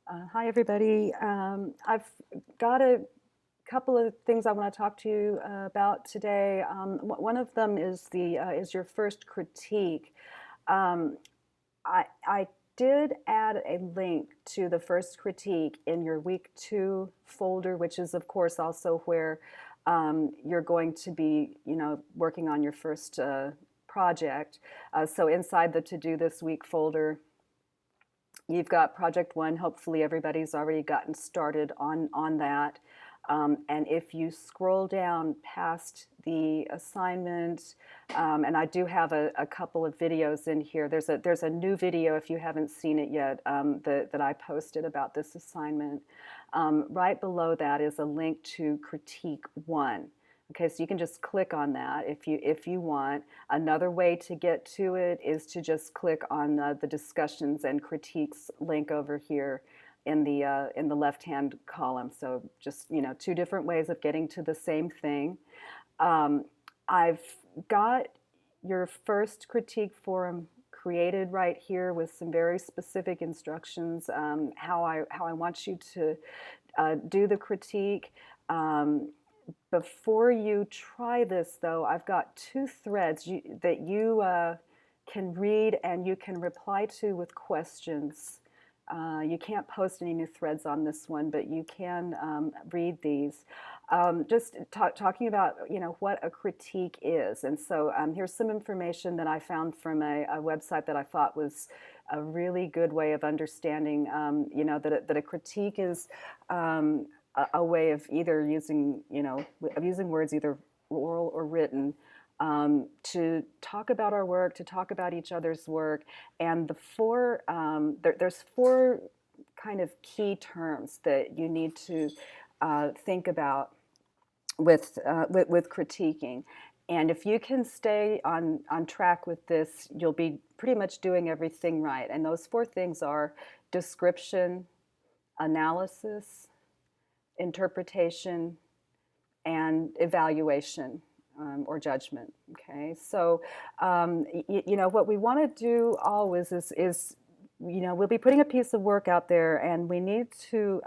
Hi, everybody. I've got a couple of things I want to talk to you about today. One of them is your first critique. Um, I did add a link to the first critique in your week 2 folder, which is, of course, also where you're going to be, working on your first project. So inside the To Do This Week folder, you've got project 1. Hopefully everybody's already gotten started on that. And if you scroll down past the assignment, and I do have a couple of videos in here. There's a new video, if you haven't seen it yet, that I posted about this assignment. Right below that is a link to critique 1. Okay, so you can just click on that if you want. Another way to get to it is to just click on the discussions and critiques link over here in the left-hand column. So just, 2 different ways of getting to the same thing. I've got your first critique forum created right here with some very specific instructions, how I want you to do the critique. Before you try this, though, I've got 2 threads that you can read and you can reply to with questions. You can't post any new threads on this one, but you can read these. Just talking about, what a critique is. And so here's some information that I found from a website that I thought was a really good way of understanding, that a critique is a way of either using, of using words either oral or written, to talk about our work, to talk about each other's work. And there's 4 kind of key terms that you need to think about with critiquing. And if you can stay on track with this, you'll be pretty much doing everything right. And those 4 things are description, analysis, interpretation, and evaluation, or judgment. Okay, so what we want to do always is we'll be putting a piece of work out there, and we need to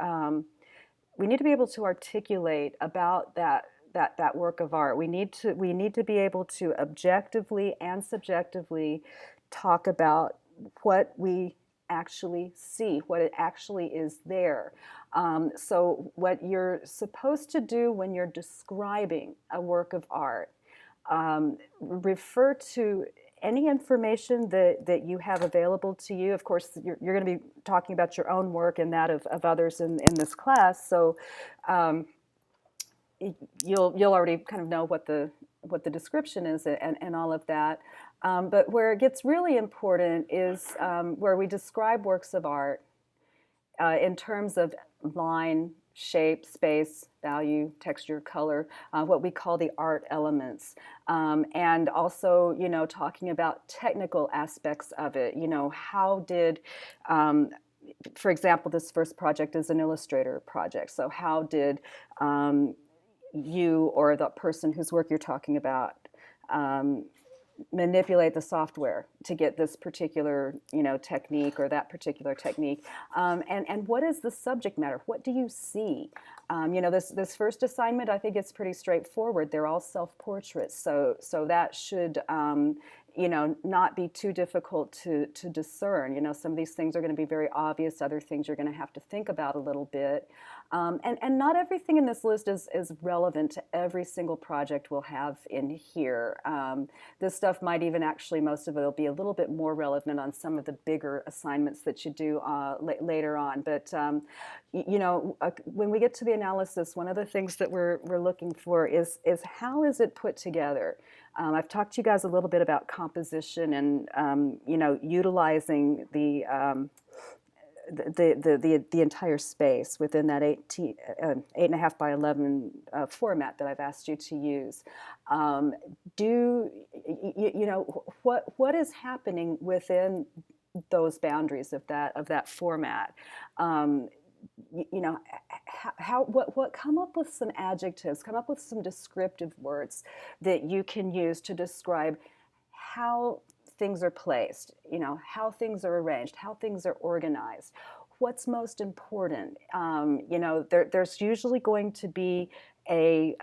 be able to articulate about that work of art. We need to be able to objectively and subjectively talk about what we actually see, what it actually is there. So what you're supposed to do when you're describing a work of art, refer to any information that you have available to you. Of course, you're going to be talking about your own work and that of others in this class. So you'll already kind of know what the description is and all of that. But where it gets really important is where we describe works of art in terms of line, shape, space, value, texture, color, what we call the art elements. And also, talking about technical aspects of it. How did, for example, this first project is an Illustrator project. So how did you or the person whose work you're talking about manipulate the software to get this particular technique or that particular technique, and what is the subject matter? What do you see? This first assignment, I think it's pretty straightforward. They're all self-portraits, so that should not be too difficult to discern. Some of these things are going to be very obvious. Other things you're going to have to think about a little bit. And not everything in this list is relevant to every single project we'll have in here. This stuff might even actually, most of it will be a little bit more relevant on some of the bigger assignments that you do later on. But, when we get to the analysis, one of the things that we're looking for is how is it put together? I've talked to you guys a little bit about composition and, utilizing the entire space within that 8.5 by 11 format that I've asked you to use. What is happening within those boundaries of that format? What come up with some adjectives, come up with some descriptive words that you can use to describe how things are placed, how things are arranged, how things are organized. what's most important. There's usually going to be a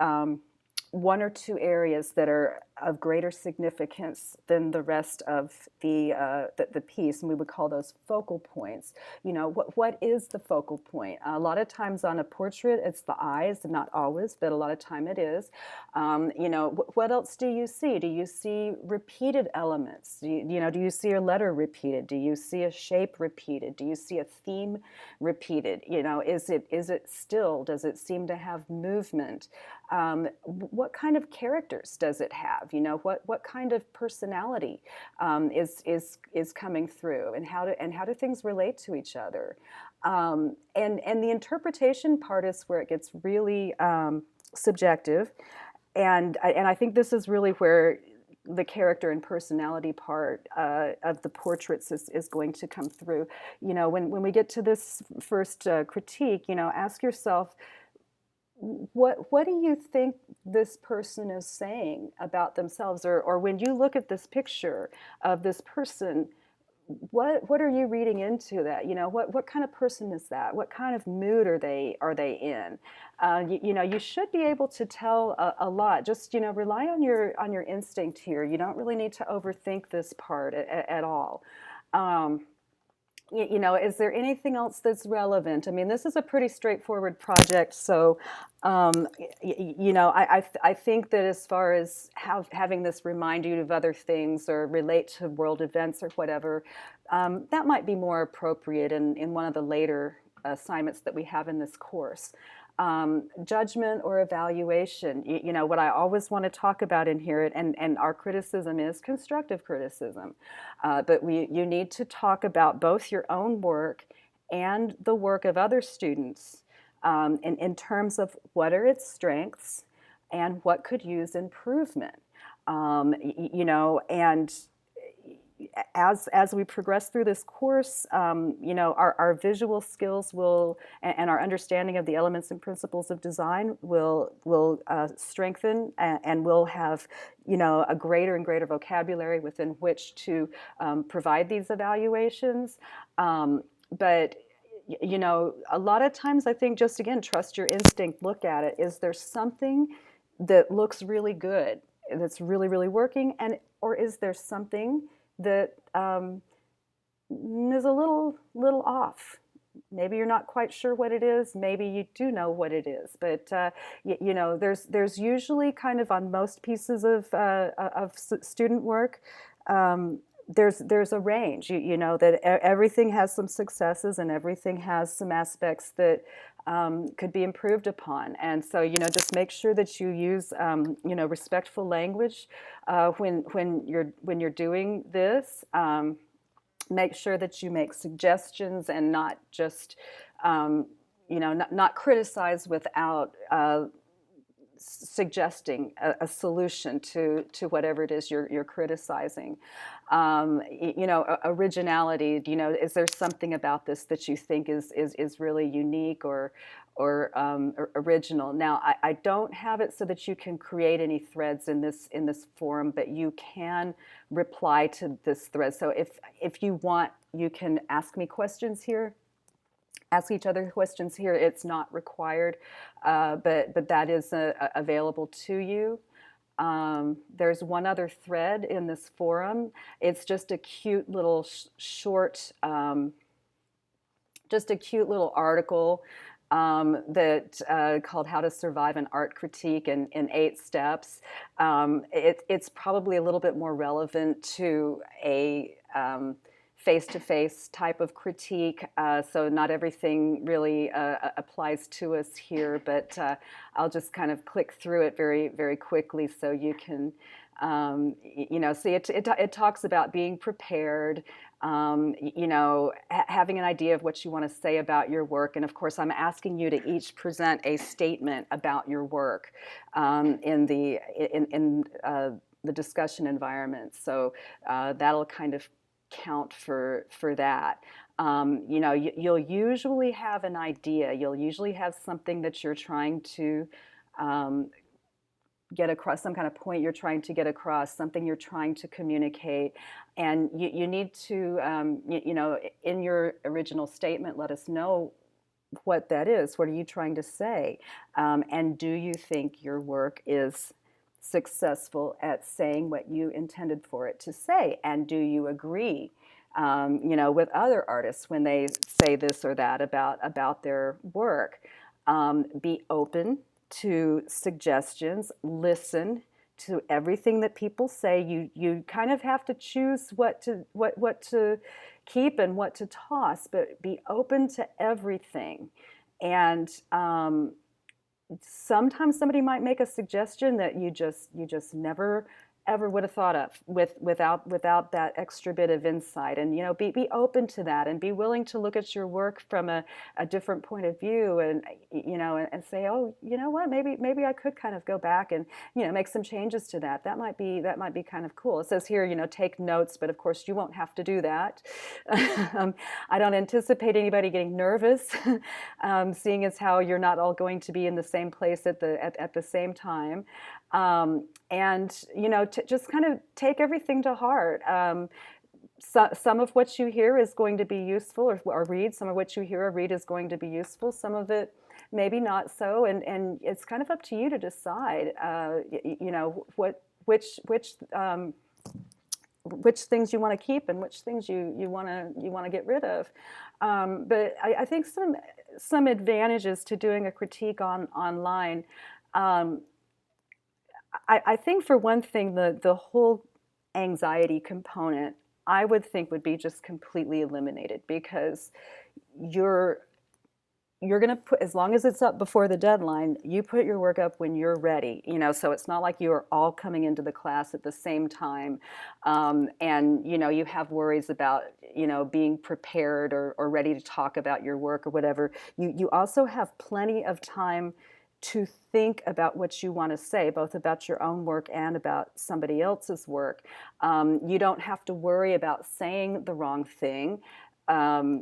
one or two areas that are of greater significance than the rest of the piece, and we would call those focal points. What is the focal point? A lot of times on a portrait, it's the eyes, not always, but a lot of time it is. What else do you see? Do you see repeated elements? Do you see a letter repeated? Do you see a shape repeated? Do you see a theme repeated? Is it still? Does it seem to have movement? What kind of characters does it have? What kind of personality is coming through, and how do things relate to each other? And the interpretation part is where it gets really subjective, and I think this is really where the character and personality part of the portraits is going to come through. When we get to this first critique, ask yourself, what do you think this person is saying about themselves? Or when you look at this picture of this person, what are you reading into that? What kind of person is that? What kind of mood are they in? You should be able to tell a lot. Just rely on your instinct here. You don't really need to overthink this part at all. Is there anything else that's relevant? I mean, this is a pretty straightforward project, so I think that as far as having this remind you of other things or relate to world events or whatever, that might be more appropriate in one of the later assignments that we have in this course. Judgment or evaluation, what I always want to talk about in here, and our criticism is constructive criticism, but you need to talk about both your own work and the work of other students in terms of what are its strengths and what could use improvement. And as we progress through this course, our visual skills will, and our understanding of the elements and principles of design will strengthen, and we'll have, a greater and greater vocabulary within which to provide these evaluations. But a lot of times I think just, again, trust your instinct, look at it. Is there something that looks really good, that's really, really working, or is there something that is a little off? Maybe you're not quite sure what it is. Maybe you do know what it is. But there's usually kind of on most pieces of student work, there's a range. That everything has some successes and everything has some aspects that could be improved upon. And so just make sure that you use respectful language when you're doing this. Make sure that you make suggestions and not just not criticize without suggesting a solution to whatever it is you're criticizing. Originality. Is there something about this that you think is really unique or original? Now, I don't have it so that you can create any threads in this forum, but you can reply to this thread. So if you want, you can ask me questions here. Ask each other questions here. It's not required, but that is available to you. There's one other thread in this forum. It's just a cute little short, just a cute little article that called "How to Survive an Art Critique in 8 Steps." It's probably a little bit more relevant to a face-to-face type of critique, so not everything really applies to us here, but I'll just kind of click through it very, very quickly so you can, see it talks about being prepared, having an idea of what you want to say about your work, and of course I'm asking you to each present a statement about your work in the discussion environment, so that'll kind of count for that. You'll usually have an idea. You'll usually have something that you're trying to get across, some kind of point you're trying to get across, something you're trying to communicate, and you need to, in your original statement, let us know what that is. What are you trying to say? And do you think your work is successful at saying what you intended for it to say? And do you agree, with other artists when they say this or that about their work? Be open to suggestions. Listen to everything that people say. You kind of have to choose what to keep and what to toss, but be open to everything. And sometimes somebody might make a suggestion that you just never ever would have thought of without that extra bit of insight. And be open to that, and be willing to look at your work from a different point of view, and and say, oh, you know what, maybe I could kind of go back and make some changes to that. That might be kind of cool. It says here, take notes, but of course you won't have to do that. I don't anticipate anybody getting nervous, seeing as how you're not all going to be in the same place at the same time. And just kind of take everything to heart. Some of what you hear is going to be useful, or read. Some of what you hear or read is going to be useful. Some of it maybe not so, and it's kind of up to you to decide. Which things you want to keep and which things you want to get rid of. But I think some advantages to doing a critique online. I think, for one thing, the whole anxiety component, I would think, would be just completely eliminated, because you're going to put, as long as it's up before the deadline, you put your work up when you're ready, so it's not like you're all coming into the class at the same time. And you have worries about being prepared or ready to talk about your work or whatever. You also have plenty of time to think about what you want to say, both about your own work and about somebody else's work. You don't have to worry about saying the wrong thing,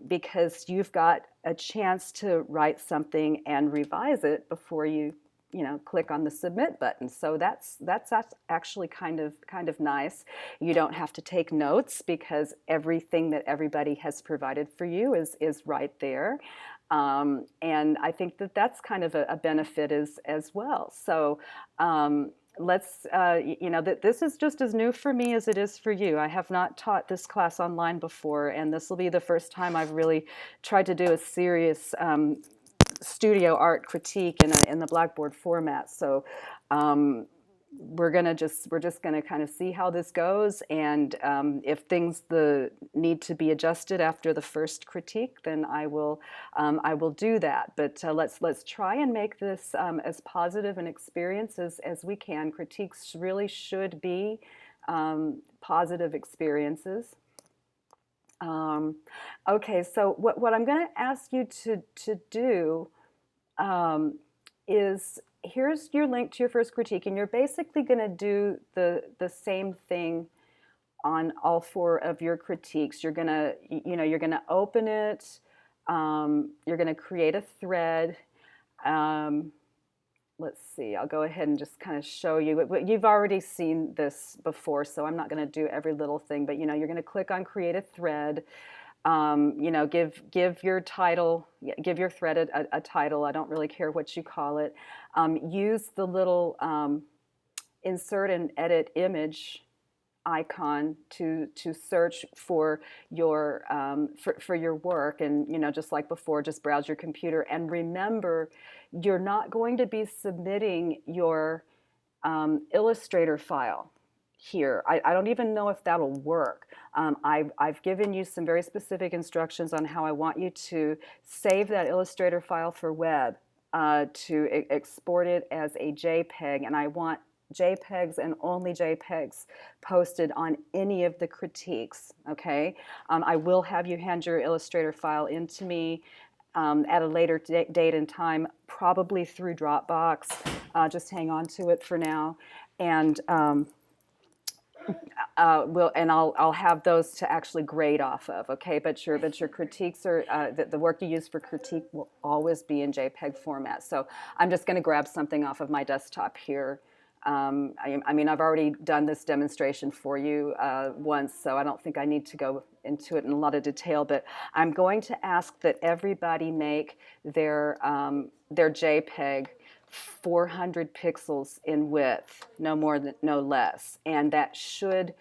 because you've got a chance to write something and revise it before you click on the submit button. So that's actually kind of nice. You don't have to take notes, because everything that everybody has provided for you is right there. And I think that's kind of a benefit as well. So this is just as new for me as it is for you. I have not taught this class online before, and this will be the first time I've really tried to do a serious studio art critique in the Blackboard format. So we're just gonna kind of see how this goes, and if things need to be adjusted after the first critique, then I will do that. But let's try and make this as positive an experience as we can. Critiques really should be positive experiences. Okay, so what I'm going to ask you to do is, here's your link to your first critique, and you're basically going to do the same thing on all 4 of your critiques. You're going to open it. You're going to create a thread. Let's see, I'll go ahead and just kind of show you. You've already seen this before, so I'm not going to do every little thing, but you're going to click on create a thread. Give your title, give your thread a title. I don't really care what you call it. Use the little insert and edit image icon to search for your work, and just like before, just browse your computer, and remember, you're not going to be submitting your Illustrator file here. I don't even know if that'll work. I've given you some very specific instructions on how I want you to save that Illustrator file for web, to export it as a JPEG, and I want JPEGs and only JPEGs posted on any of the critiques, okay? I will have you hand your Illustrator file in to me at a later date and time, probably through Dropbox. Just hang on to it for now, and I'll have those to actually grade off of, okay? But your critiques are the work you use for critique will always be in JPEG format. So I'm just going to grab something off of my desktop here I mean, I've already done this demonstration for you once, so I don't think I need to go into it in a lot of detail, but I'm going to ask that everybody make their JPEG 400 pixels in width, no more than, no less. And that should,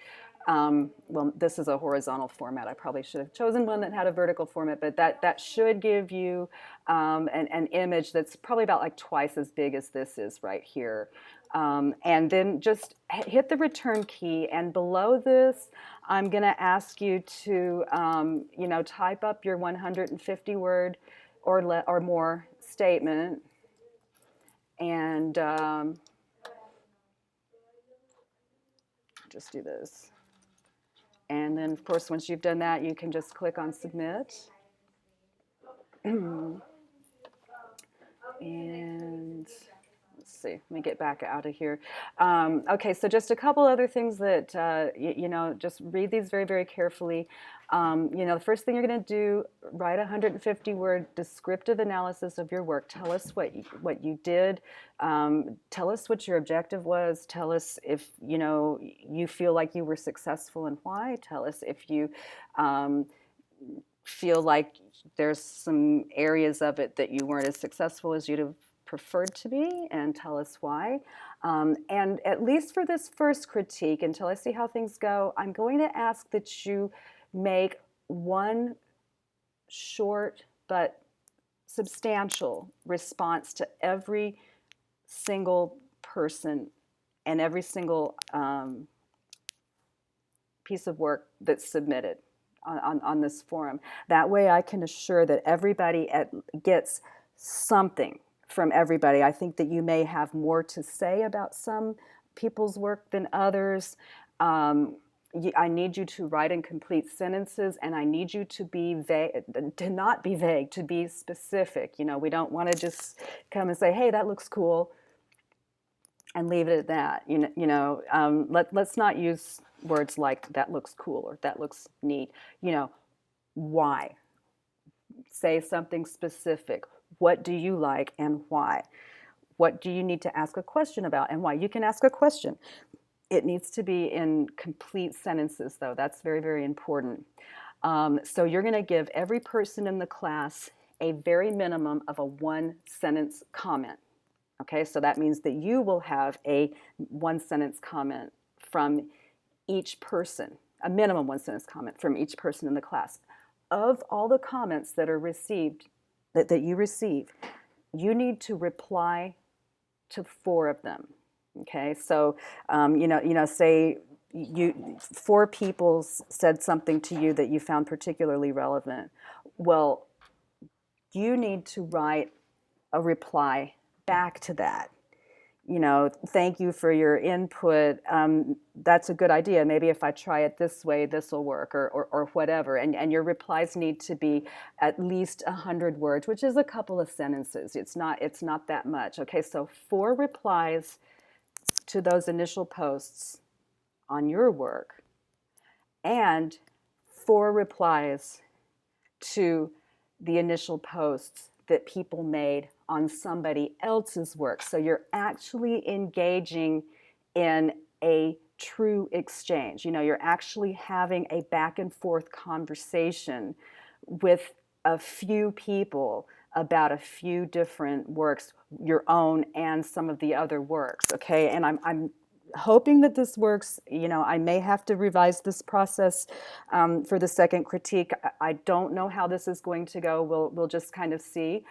well, this is a horizontal format. I probably should have chosen one that had a vertical format, but that should give you an image that's probably about like twice as big as this is right here. And then just hit the return key, and below this, I'm going to ask you to, you know, type up your 150 word or more statement, and just do this. And then, of course, once you've done that, you can just click on submit. And let's see, let me get back out of here. Okay, so just a couple other things that, you know, just read these very, very carefully. You know, the first thing you're going to do, write a 150-word descriptive analysis of your work. Tell us what you did. Tell us what your objective was. Tell us if, you know, you feel like you were successful and why. Tell us if you feel like there's some areas of it that you weren't as successful as you'd have preferred to be, and tell us why. And at least for this first critique, until I see how things go, I'm going to ask that you make one short but substantial response to every single person and every single piece of work that's submitted on this forum. That way I can assure that everybody gets something from everybody. I think that you may have more to say about some people's work than others. I need you to write in complete sentences, and I need you to be vague, to not be vague, to be specific. You know, we don't want to just come and say, hey, that looks cool, and leave it at that. Let's not use words like that looks cool or that looks neat. You know, why? Say something specific. What do you like and why? What do you need to ask a question about and why? You can ask a question. It needs to be in complete sentences, though. That's very, very important. So you're going to give every person in the class a very minimum of a one-sentence comment. Okay, so that means that you will have a one-sentence comment from each person, a minimum one-sentence comment from each person in the class. Of all the comments that are received, that you receive, you need to reply to 4 of them. Okay, so say 4 people said something to you that you found particularly relevant. Well, you need to write a reply back to that. You know, thank you for your input. That's a good idea. Maybe if I try it this way, this will work, or whatever. And your replies need to be at least 100 words, which is a couple of sentences. It's not that much. Okay, so 4 replies to those initial posts on your work, and 4 replies to the initial posts that people made on somebody else's work. So you're actually engaging in a true exchange. You know, you're actually having a back and forth conversation with a few people about a few different works, your own and some of the other works, okay? And I'm hoping that this works. You know, I may have to revise this process for the second critique. I don't know how this is going to go. We'll just kind of see.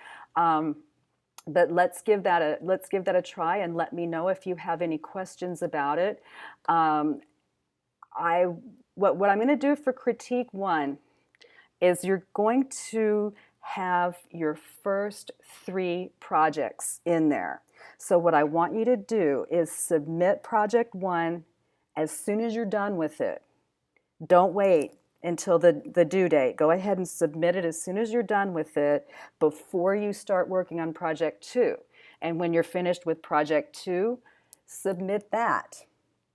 But let's give that a try, and let me know if you have any questions about it. What I'm going to do for critique 1 is you're going to have your first 3 projects in there. So what I want you to do is submit project 1 as soon as you're done with it. Don't wait until the due date. Go ahead and submit it as soon as you're done with it, before you start working on project 2. And when you're finished with project 2, submit that.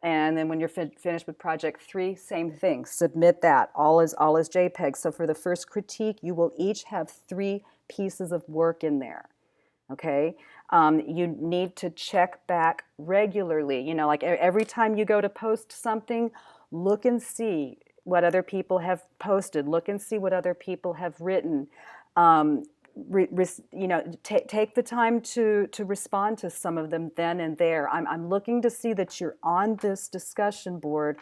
And then when you're finished with project 3, same thing, submit that, all as JPEG. So for the first critique, you will each have 3 pieces of work in there. Okay. You need to check back regularly. Like every time you go to post something, look and see what other people have posted. Look and see what other people have written. Um, take the time to respond to some of them then and there. I'm looking to see that you're on this discussion board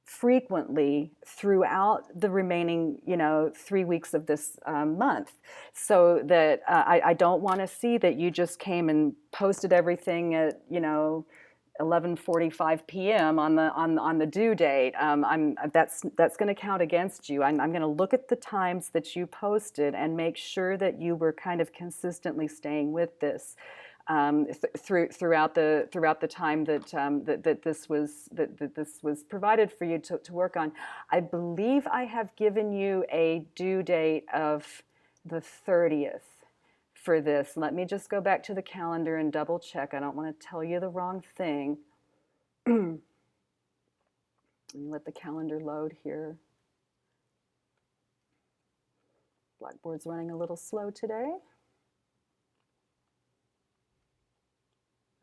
frequently throughout the remaining 3 weeks of this month, so that I don't want to see that you just came and posted everything at 11:45 p.m. on the due date. That's going to count against you. I'm going to look at the times that you posted and make sure that you were kind of consistently staying with this throughout the time that this was provided for you to work on. I believe I have given you a due date of the 30th for this. Let me just go back to the calendar and double check. I don't want to tell you the wrong thing. Let the calendar load here. Blackboard's running a little slow today.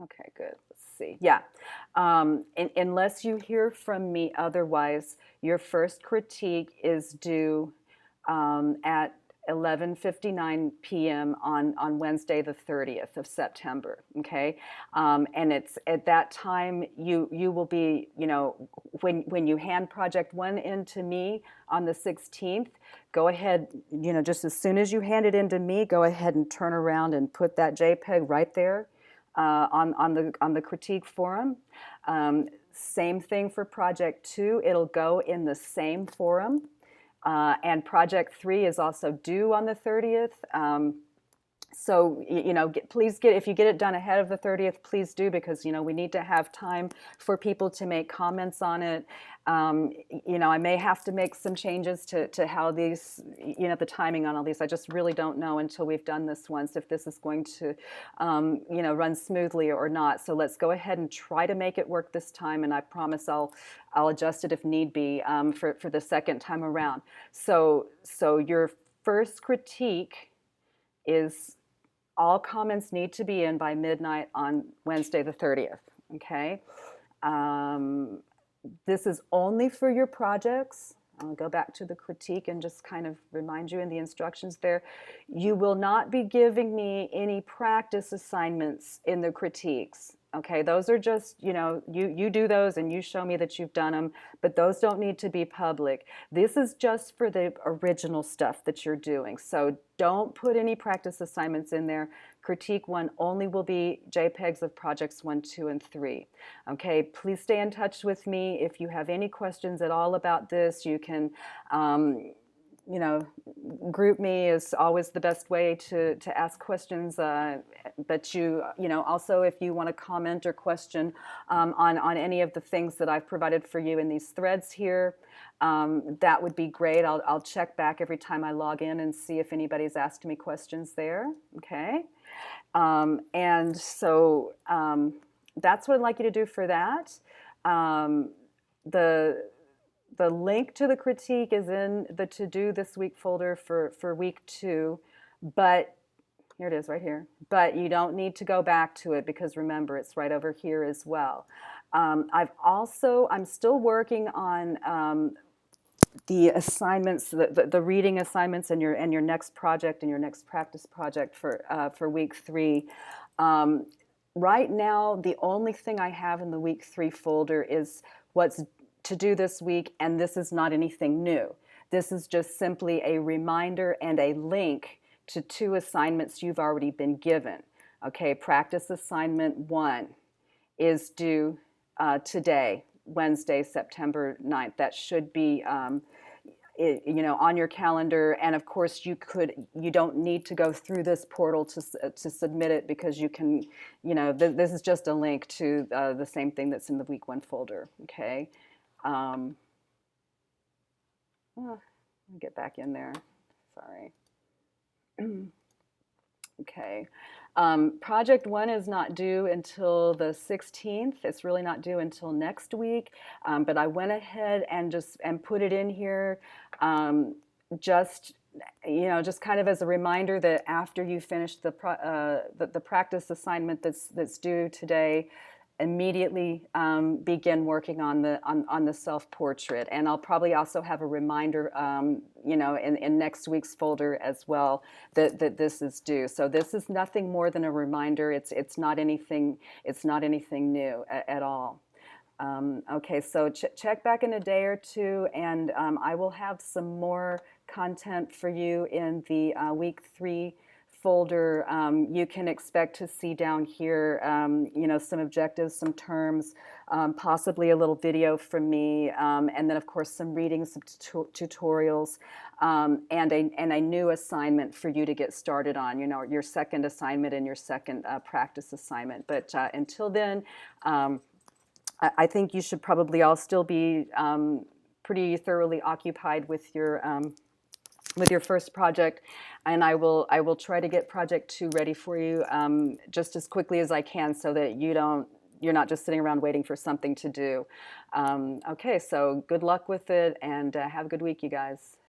Okay, good. Let's see. Yeah. Unless you hear from me otherwise, your first critique is due at 11:59 p.m. on Wednesday, the 30th of September. Okay. And it's at that time you will be, when you hand project one in to me on the 16th, go ahead, just as soon as you hand it in to me, go ahead and turn around and put that JPEG right there on the critique forum. Same thing for project 2. It'll go in the same forum. And project 3 is also due on the 30th. So, please if you get it done ahead of the 30th, please do, because, we need to have time for people to make comments on it. I may have to make some changes to how these, the timing on all these. I just really don't know until we've done this once if this is going to, run smoothly or not. So let's go ahead and try to make it work this time, and I promise I'll adjust it if need be for the second time around. So your first critique is all comments need to be in by midnight on Wednesday the 30th, okay? This is only for your projects. I'll go back to the critique and just kind of remind you in the instructions there. You will not be giving me any practice assignments in the critiques. Okay, those are just, you do those and you show me that you've done them, but those don't need to be public. This is just for the original stuff that you're doing. So don't put any practice assignments in there. Critique 1 only will be JPEGs of projects 1, 2, and 3. Okay, please stay in touch with me. If you have any questions at all about this, you can group me is always the best way to ask questions. But also if you want to comment or question on any of the things that I've provided for you in these threads here, that would be great. I'll check back every time I log in and see if anybody's asked me questions there. Okay. And so that's what I'd like you to do for that. The link to the critique is in the To Do This Week folder for week 2, but here it is right here. But you don't need to go back to it because remember, it's right over here as well. I'm still working on the assignments, the reading assignments, and your next project and your next practice project for week 3. Right now, the only thing I have in the week 3 folder is what's to do this week, and this is not anything new. This is just simply a reminder and a link to 2 assignments you've already been given. Okay, practice assignment 1 is due today, Wednesday, September 9th. That should be on your calendar. And of course, you don't need to go through this portal to submit it, because you can, this is just a link to the same thing that's in the week 1 folder. Okay. Let me get back in there. Sorry. Okay. Project 1 is not due until the 16th. It's really not due until next week. But I went ahead and put it in here just just kind of as a reminder that after you finish the practice assignment that's due today, immediately begin working on the self-portrait. And I'll probably also have a reminder, in next week's folder as well, that this is due. So this is nothing more than a reminder. It's not anything new at all. Okay, so check back in a day or two, and I will have some more content for you in the week 3 folder. You can expect to see down here, some objectives, some terms, possibly a little video from me, and then of course some reading, some tutorials, and a new assignment for you to get started on. Your second assignment and your second practice assignment. But until then. I think you should probably all still be pretty thoroughly occupied with your first project, and I will try to get project 2 ready for you just as quickly as I can, so that you're not just sitting around waiting for something to do. Okay, so good luck with it, and have a good week, you guys.